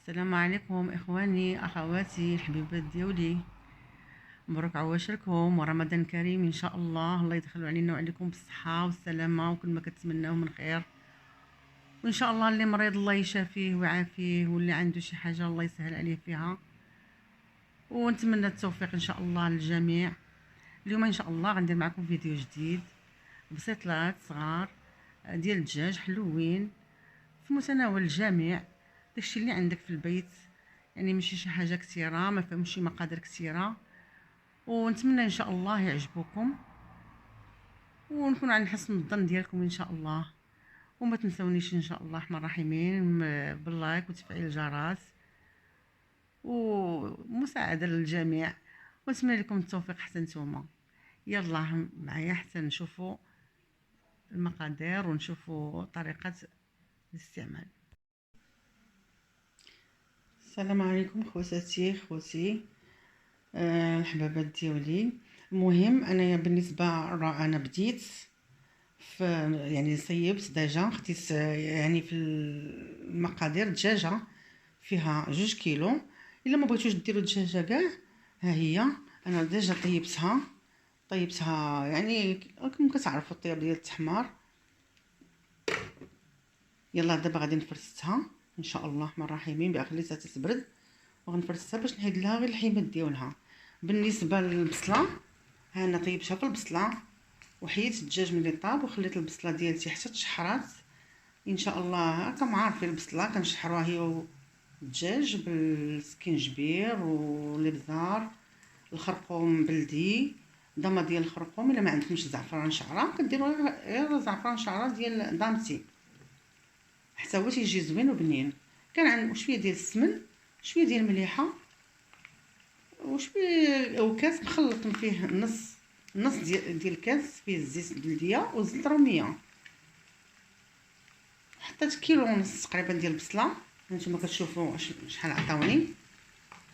السلام عليكم اخواني اخواتي الحبيبات ديالي. مبروك عواشركم ورمضان كريم ان شاء الله. الله يدخلوا علينا وعليكم بالصحه والسلامه وكل ما كتمناو من خير. وان شاء الله اللي مريض الله يشافيه ويعافيه، واللي عنده شي حاجه الله يسهل عليه فيها. ونتمنى التوفيق ان شاء الله للجميع. اليوم ان شاء الله غندير معكم فيديو جديد بسيطلات صغار ديال الدجاج حلوين في متناول الجميع. داكشي اللي عندك في البيت، يعني ماشي شي حاجه كثيره، ما فيهمش شي مقادير كثيره. ونتمنى ان شاء الله يعجبوكم ونكون عند حسن الظن ديالكم ان شاء الله. وما تنسونيش ان شاء الله الرحمن الرحيمين باللايك وتفعيل الجرس ومساعده للجميع. ونتمنى لكم التوفيق حتى نتوما. يلا معايا حتى نشوفوا المقادير ونشوفوا طريقه الاستعمال. السلام عليكم خواتي الحبابات ديالي. المهم انايا بالنسبه انا بديت في، يعني صيبت دجاجه، خديت يعني في المقادير دجاجه فيها 2 كيلو. الا ما بغيتوش ديروا الدجاجه كاع، ها هي انا ديجا طيبتها يعني راكم كتعرفوا الطياب ديال التحمار. يلا دابا غادي نفرستها ان شاء الله الرحمن الرحيم، خليتها تتبرد وغنفرستها باش نحيد لها غير الحيمات ديالها. بالنسبه للبصله، ها انا طيبتها في البصله وحيدت الدجاج ملي طاب وخليت البصله ديالتي حتى تشحرات. ان شاء الله راكم عارفين البصله كنشحروها هي والدجاج بالسكينجبير والابزار، الخرقوم بلدي، ضمه ديال الخرقوم. الا ما عندكمش زعفران شعره كديروا غير زعفران شعره ديال دامتي حتى هو تيجي زوين وبنين. كان شويه ديال السمن، شويه ديال المليحه، وشويه وكاس مخلط فيه نص ديال الكاس فيه الزيت البلديه وزيت الروميه. حطيت كيلو ونص تقريبا ديال البصله. هانتوما كتشوفوا شحال عطاوني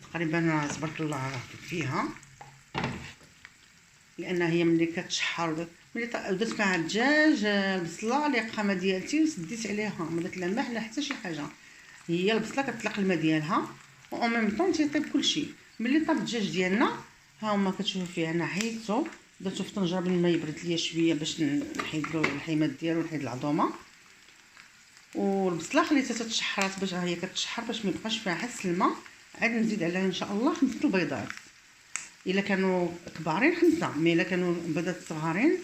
تقريبا. تبارك الله فيها، لان هي ملي كتشحر ملي درت مع الدجاج البصله القامه ديالتي وسديت عليها، ما درت لا ملح لا حتى شي حاجه. هي البصله كتطلق الماء ديالها و ميم طون تيطيب كلشي. ملي طاب الدجاج ديالنا ها هما كتشوفوا فيه، انا حيدته درتو في طنجره بالماء يبرد ليا شويه باش نحيد له الحيمات ديالو ونحيد العظومه. والبصله خليتها تتشحرات باش هي كتشحر باش ما يبقاش فيها حس الماء. عاد نزيد عليها ان شاء الله 5 البيضات. الا كانوا كبارين 5، مي الا كانوا بيضات صغارين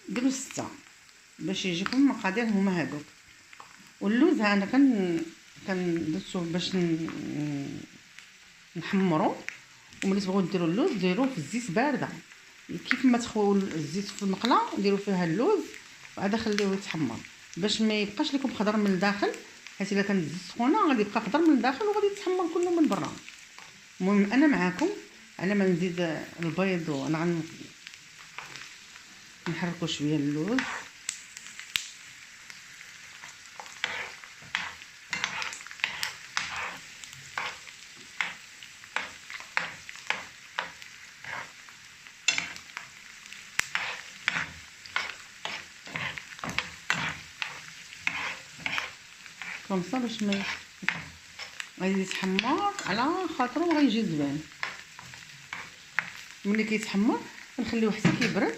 ديروا 6 باش يجيكم المقادير هما هادوك. واللوز ها انا كان درتو باش نحمرو. وملي تبغيو ديروا اللوز ديروه في الزيت بارده، كيف ما تخويو الزيت في المقله ديروا فيها اللوز وعاد خليوه يتحمر باش ما يبقاش لكم خضر من الداخل، حيت الا كان الزيت سخونه غادي يبقى خضر من الداخل وغادي يتحمر كله من برا. المهم انا معاكم على ما نزيد البيض وانا نحركوا شويه اللوز. كومسا باش ما غادي يتحمر على خاطرو وغيجي زوين. ملي كيتحمر كنخليوه حتى كيبرد،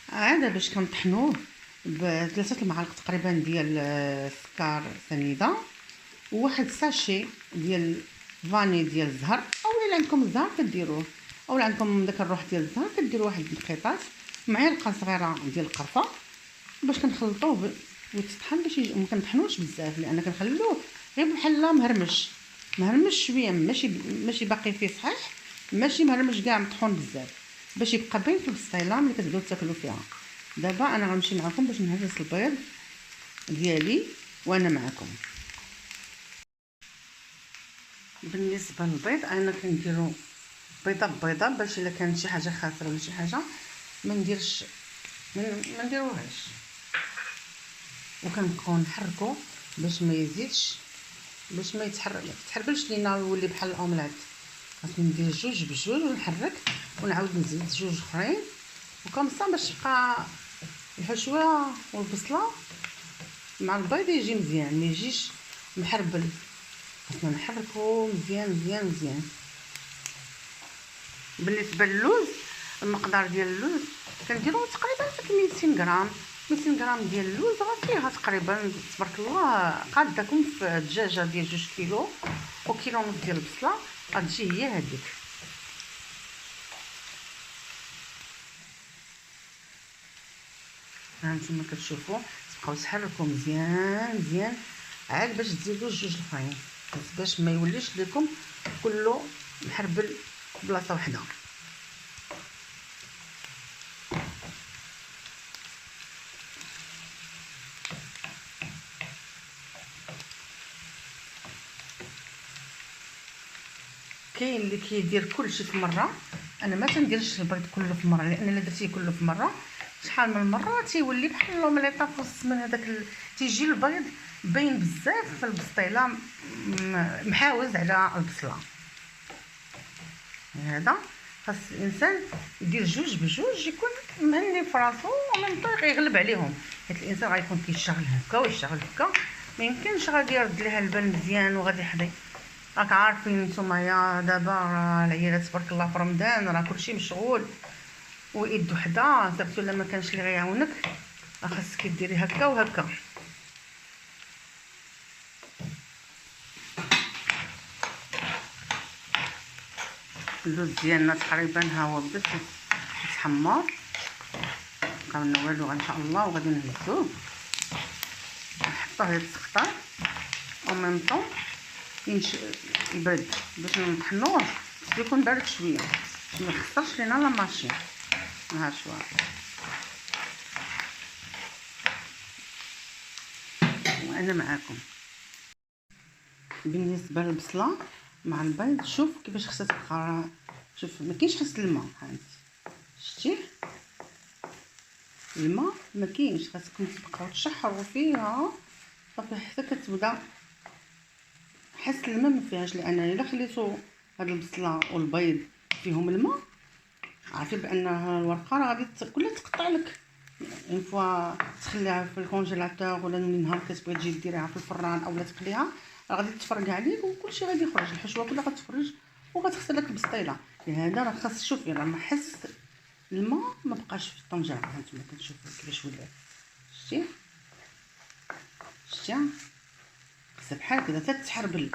عاد باش كنطحنوه ب3 المعالق تقريبا ديال السكر سنيده وواحد ساشي ديال فاني ديال الزهر، او الا عندكم الزهر كديروه، او عندكم داك الروح ديال الزهر كديروا واحد القطاط معلقه صغيره ديال القرفه باش كنخلطوه ويتطحن باش ما كنطحنوش بزاف، لان كنخليوه غير بحال مهرمش شويه، ماشي باقي فيه صحيح، ماشي مهرمش كاع مطحون بزاف، باش يبقى باين في البسطيله ملي كتبداو تاكلوا فيها. دابا انا غنمشي معكم باش نهرس البيض ديالي وانا معكم. بالنسبه للبيض انا كنديرو بيضه ببيضه باش الا كانت شي حاجه خاسره ولا شي حاجه ما نديروهاش، وكنبقاو نحركو باش ما يزيدش، باش ما يتحربلش لينا ويولي بحال الاومليت. خاصني ندير 2 بجوج ونحرك ونعاود نزيد 2 اخرين وكمصا باش يبقى الحشوه والبصله مع البيض يجي مزيان، ما يجيش محربل. خصنا نحركو مزيان مزيان مزيان. بالنسبه للوز، المقدار ديال اللوز كنديرو تقريبا فيك 200 غرام. 200 غرام ديال اللوز راه فيها تقريبا تبارك الله قاداكم في الدجاجه ديال 2 كيلو وكيلو ونص ديال البصله، غتجي هي هذيك. ها نتوما كتشوفوا تبقاو تحركوا مزيان مزيان عاد باش تزيدوا الجوج الاخرين، باش ما يوليش لكم كله محربل بلاصه واحده. كاين اللي كيدير كلشي في مره، انا ما تنديرش البيض كله في مره، لان الا درتيه كله في مره شحال من مره تيولي بحال لومليطه في السمن هذاك تيجي البيض باين بزاف في البسطيله محاوز على البصله. هذا خاص الانسان يدير جوج بجوج، يكون مهني فراسو ومن طريق يغلب عليهم، حيت الانسان غيكون كيشتغل هكا ويشتغل هكا، ما يمكنش غادي يرد ليها البال مزيان وغادي يحضي. راك عارفين نتوما دابا العيالات تبارك الله في رمضان راه كلشي مشغول وايد وحده، صافي الا ما كانش اللي غيعاونك خاصك ديري هكا وهكا. اللوز ديالنا تقريبا ها هو بدا يتحمر، مابقاو لنا والو ان شاء الله، وغادي نهزوه نحطوه يتسخطر او ميم طون يبرد باش نطحنوه يكون بارد شويه باش ما يخسرش لينا لا ماشين. ها شويه وانا معاكم. بالنسبه للبصله مع البيض شوف كيفاش خصها تبقى، شوف ما كاينش خاص الماء، هانتي شتي الماء ما كاينش، خاصكم تبقاو تشحروا فيها صافي حتى كتبدا حس الماء ما فيهاش، لان الا خليتو هاد البصله والبيض فيهم الماء عرفتي بان الورقه راه غادي كلها تقطع لك. اون فوا تخليها في الكونجيلاتور ولا نهار كتبغي تجي ديريها في الفران اولا تقليها راه غادي تفرقع عليك وكلشي غادي يخرج، الحشوه كلها غتفرج وغتخسر لك البسطيله. لهذا راه خاص شوفي راه ما حس الماء ما بقاش في الطنجره. هانتوما كتشوفوا كيفاش ولات، شتي شتي خاصها بحال هكذا حتى تحربل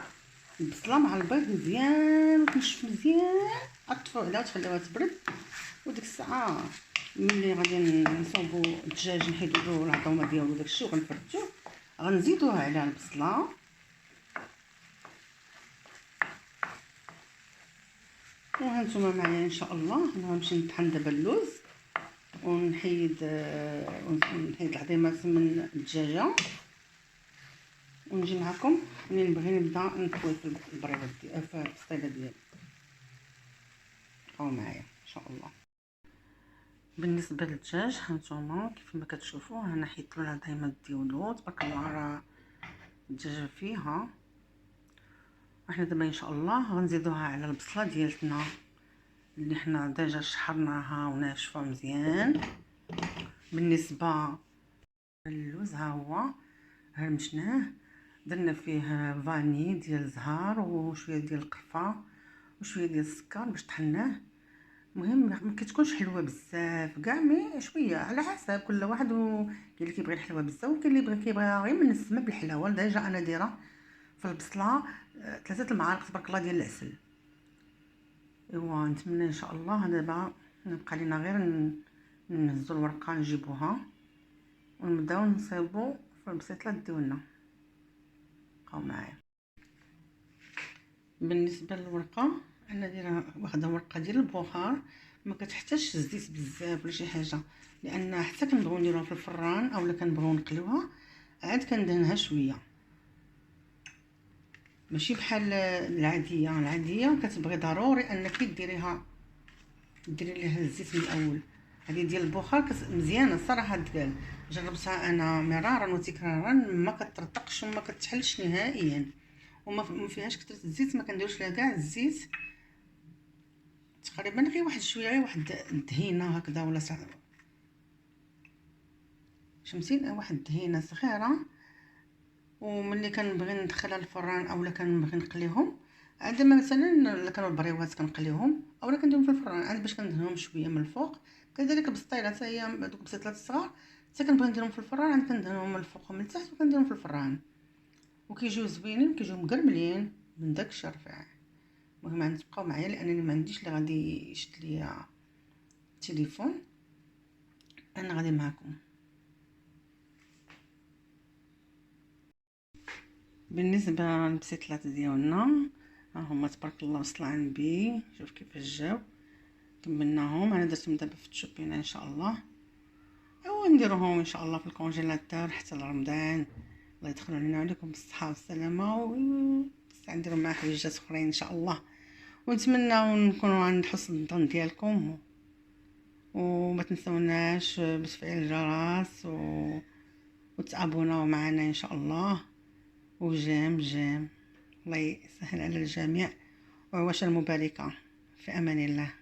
البصله مع البيض مزيان وتنشف مزيان، غطفيو عليها وتخليوها تبرد، وديك الساعه ملي غادي نصوبو الدجاج نحيدو له العظومه ديالو داكشي وغنفردوه غنزيدوها على البصله وهانتوما معايا ان شاء الله. انا غنمشي نطحن دابا اللوز ونحيد العظيمات من الدجاجه ونجي معكم ملي نبغي نبدا نطوي في البريضه في البسطيله ديالي. بقاو معايا ان شاء الله. بالنسبه للدجاج هانتوما كيف ما كتشوفوا انا حيدت له العظيمات ديالو تبارك الله، راه الدجاجه فيها. وحنا دابا ان شاء الله غنزيدوها على البصله ديالتنا اللي حنا ديجا شحرناها وناشفه مزيان. بالنسبه للوز ها هو هرمشناه، درنا فيه فاني ديال الزهر وشويه ديال القرفه وشويه ديال السكر باش طحناه. المهم ما كتكونش حلوه بزاف كاع، مي شويه على حسب كل واحد كاين اللي كيبغي الحلوه بزاف وكاين اللي كيبغيها غير من السما بالحلاوه. ديجا انا دايره في البصله 3 المعالق تبارك الله ديال العسل. ايوا نتمنى ان شاء الله دابا نبقى لينا غير نهزوا الورقه نجيبوها ونبداو نصيبوا في البسيطله ديالنا. بقاو معايا. بالنسبه للورقه انا دايره واخده ورقه ديال البخار، ما كتحتاجش الزيت بزاف ولا شي حاجه، لان حتى كنبغيو نديروها في الفران اولا كنبغيو نقليوها عاد كندهنها شويه، ماشي بحال العاديه كتبغي ضروري انك ديري ليها الزيت من الاول. هذه ديال البخار مزيانه الصراحه تقال، جربتها انا مرارا وتكرارا ما كترطقش وما كتحلش نهائيا وما فيهاش كثره الزيت، ما كنديروش لها كاع الزيت، تقريبا غير واحد شويه غير واحد الدهينه هكذا ولا فهمتي، واحد الدهينه صغيره وملي كنبغي ندخلها الفران اولا كنبغي نقليهم، عندما مثلا الا كانوا البريوات كنقليهم اولا كنديرهم في الفران عاد باش كندهنهم شويه من الفوق. كذلك بسطيله حتى هي دوك البسيطات الصغار حتى كنبغي نديرهم في الفران عاد كندهنهم من الفوق ومن التحت وكنديرهم في الفران وكيجيو زوينين وكيجيو مقرملين من داك الشرفع. المهم عاد تبقاو معايا لانني ما عنديش اللي غادي يشد ليا التليفون. انا غادي معكم. بالنسبه للبسيطلات ديالنا ها هما تبارك الله وصلوا على النبي. شوف كيفاش جاو كملناهم. انا درتهم دابا في التشوبينه ان شاء الله ونديروهم ان شاء الله في الكونجيلاتور حتى لرمضان. الله يدخل علينا وعليكم بالصحه والسلامه نديروا مع حويجات اخرين ان شاء الله. ونتمنى نكونوا عند حسن الظن ديالكم وما تنسوناش بتفعيل الجرس وتابوناو معنا ان شاء الله. وجيم الله يسهل على الجميع وعواشر مباركه. في امان الله.